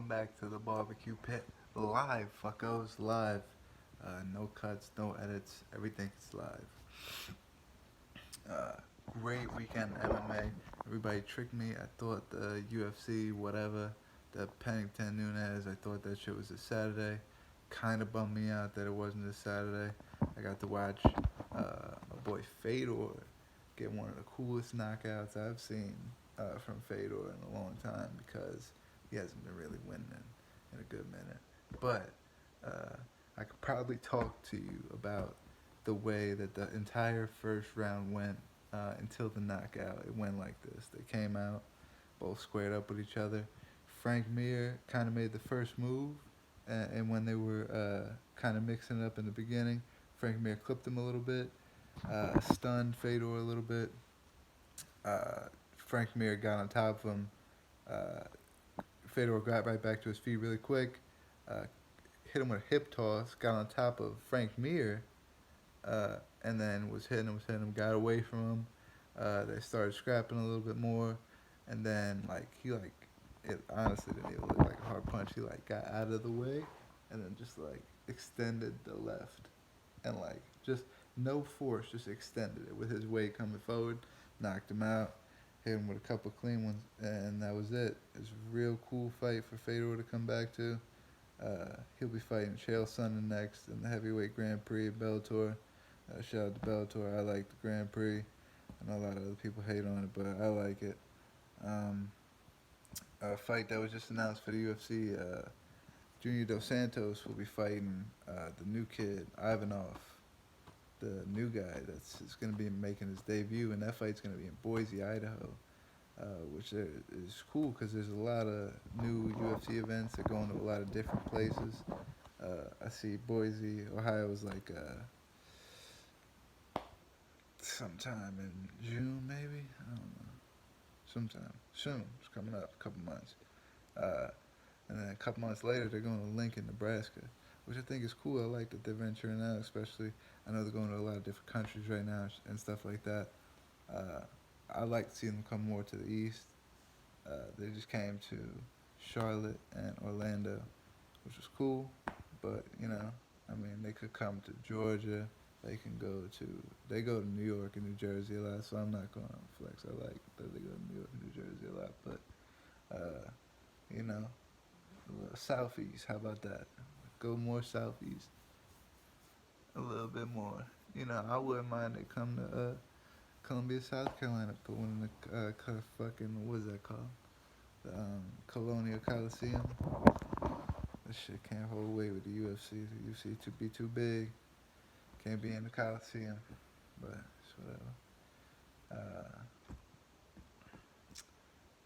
Welcome back to the barbecue pit live, fuckos, live. No cuts, no edits, everything is live. Uh, Great weekend MMA. Everybody tricked me. I thought the UFC, whatever, the Pennington Nunes, I thought that shit was a Saturday. Kind of bummed me out that it wasn't this Saturday. I got to watch my boy Fedor get one of the coolest knockouts I've seen from Fedor in a long time because he hasn't been really winning in a good minute. But I could probably talk to you about the way that the entire first round went until the knockout. It went like this. They came out, both squared up with each other. Frank Mir kind of made the first move, and when they were kind of mixing it up in the beginning, Frank Mir clipped him a little bit, stunned Fedor a little bit. Frank Mir got on top of him. Uh, Fedor got right back to his feet really quick, uh, hit him with a hip toss, got on top of Frank Mir, and then was hitting him, got away from him. They started scrapping a little bit more, and then it honestly didn't even look like a hard punch. He got out of the way, and then just extended the left, and just no force, just extended it with his weight coming forward, knocked him out, hit him with a couple clean ones, and that was it. It's a real cool fight for Fedor to come back to. He'll be fighting Chael Sonnen next in the heavyweight Grand Prix at Bellator. Shout out to Bellator. I like the Grand Prix. I know a lot of other people hate on it, but I like it. Um, a fight that was just announced for the UFC. Junior Dos Santos will be fighting the new kid, Ivanov, the new guy that's going to be making his debut, and that fight's going to be in Boise, Idaho, which is cool because there's a lot of new UFC events that go into a lot of different places. I see Boise, Ohio is sometime in June, maybe. I don't know. Sometime soon. It's coming up. A couple months. Uh, and then a couple months later, they're going to Lincoln, Nebraska, which I think is cool. I like that they're venturing out, especially. I know they're going to a lot of different countries right now and stuff like that. Uh, I like to see them come more to the east. They just came to Charlotte and Orlando, which was cool. But I mean, they could come to Georgia. They can go to they go to New York and New Jersey a lot. So I'm not going to flex. I like that they go to New York and New Jersey a lot. But you know, a little southeast. How about that? Go more southeast. A little bit more. I wouldn't mind they come to Columbia, South Carolina. Put one in the fucking what is that called? The Colonial Coliseum. This shit can't hold weight with the UFC. The UFC to be too big. Can't be in the Coliseum. But it's whatever.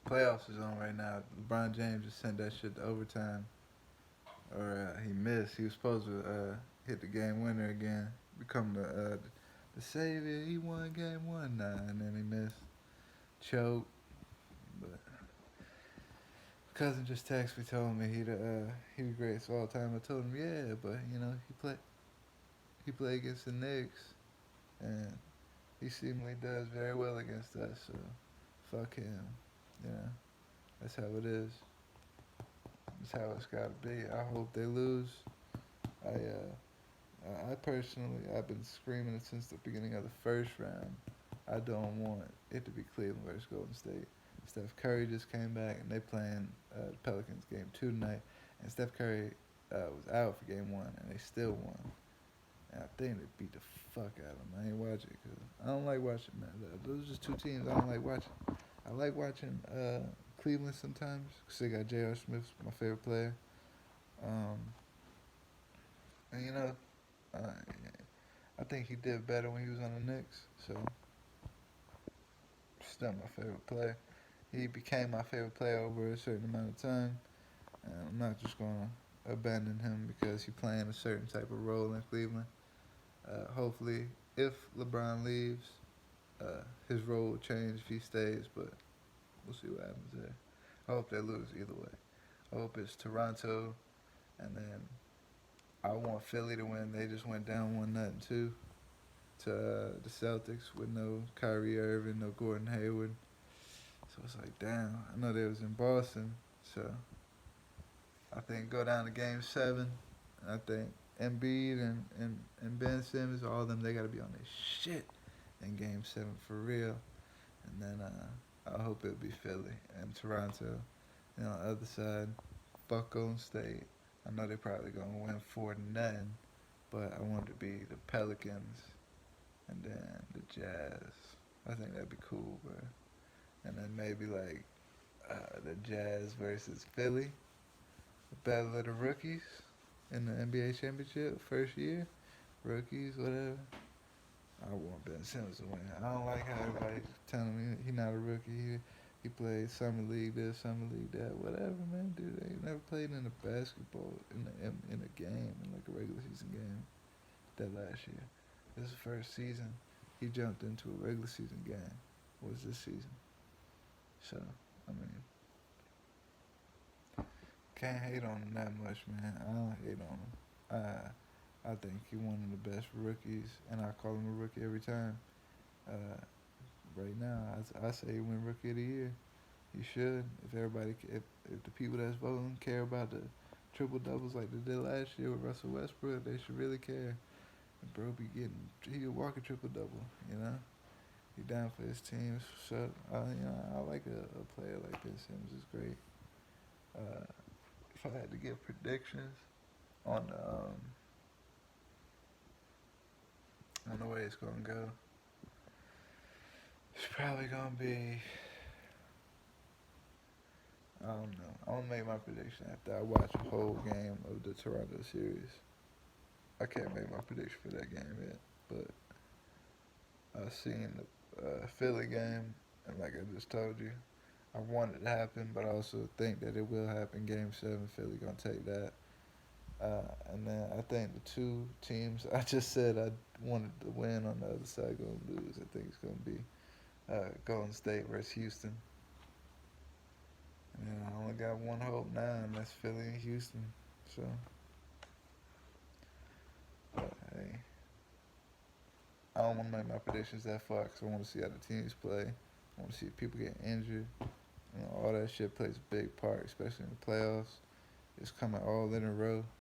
Playoffs is on right now. LeBron James just sent that shit to overtime. Or he missed. He was supposed to hit the game winner again. Become the savior. He won game one. Nah, and then he missed. Choke. But cousin just texted me, told me he the greatest of all time. I told him, yeah, but he played against the Knicks, and he seemingly does very well against us. So fuck him. You know, that's how it is. That's how it's gotta be. I hope they lose. I personally, I've been screaming it since the beginning of the first round. I don't want it to be Cleveland versus Golden State. Steph Curry just came back, and they playing the Pelicans game 2 tonight. And Steph Curry was out for game 1, and they still won. And I think they beat the fuck out of them. I ain't watching because I don't like watching, man. Those are just two teams I don't like watching. I like watching Cleveland sometimes because they got J.R. Smith, my favorite player. Um, and uh, I think he did better when he was on the Knicks. So, still my favorite player. He became my favorite player over a certain amount of time. And I'm not just going to abandon him because he's playing a certain type of role in Cleveland. Hopefully, if LeBron leaves, his role will change if he stays, but we'll see what happens there. I hope they lose either way. I hope it's Toronto, and then I want Philly to win. They just went down 1-0 to the Celtics with no Kyrie Irving, no Gordon Hayward. So it's like, damn, I know they was in Boston, so I think go down to Game 7. I think Embiid and Ben Simmons, all of them, they got to be on their shit in Game 7 for real. And then I hope it'll be Philly and Toronto. And on the other side, fuck Golden State. I know they're probably going to win 4 to nothing, but I want it to be the Pelicans and then the Jazz. I think that'd be cool, bro. And then maybe like the Jazz versus Philly, the battle of the rookies in the NBA championship first year, rookies, whatever. I want Ben Simmons to win. I don't like how everybody's telling me he not a rookie. He played summer league this, summer league that, whatever, man. Dude, they never played in a basketball in a game, in like a regular season game. That last year, this is the first season he jumped into a regular season game. Was this season? So I mean, can't hate on him that much, man. I don't hate on him. I think he one of the best rookies, and I call him a rookie every time. Uh, right now, I say he win rookie of the year. He should. If everybody, if the people that's voting care about the triple doubles like they did last year with Russell Westbrook, they should really care. And bro, be getting he a walking triple double. You know, he down for his team. So I like a player like Ben Simmons is great. Uh, if I had to give predictions on the way it's gonna go, it's probably gonna be. I don't know. I'm gonna make my prediction after I watch a whole game of the Toronto series. I can't make my prediction for that game yet, but I seen the Philly game, and like I just told you, I want it to happen, but I also think that it will happen. Game 7, Philly gonna take that. And then I think the two teams I just said I wanted to win on the other side gonna lose. I think it's gonna be Golden State versus Houston. And I only got one hope now, and that's Philly and Houston. So, but hey, I don't want to make my predictions that far because I want to see how the teams play. I want to see if people get injured. All that shit plays a big part, especially in the playoffs. It's coming all in a row.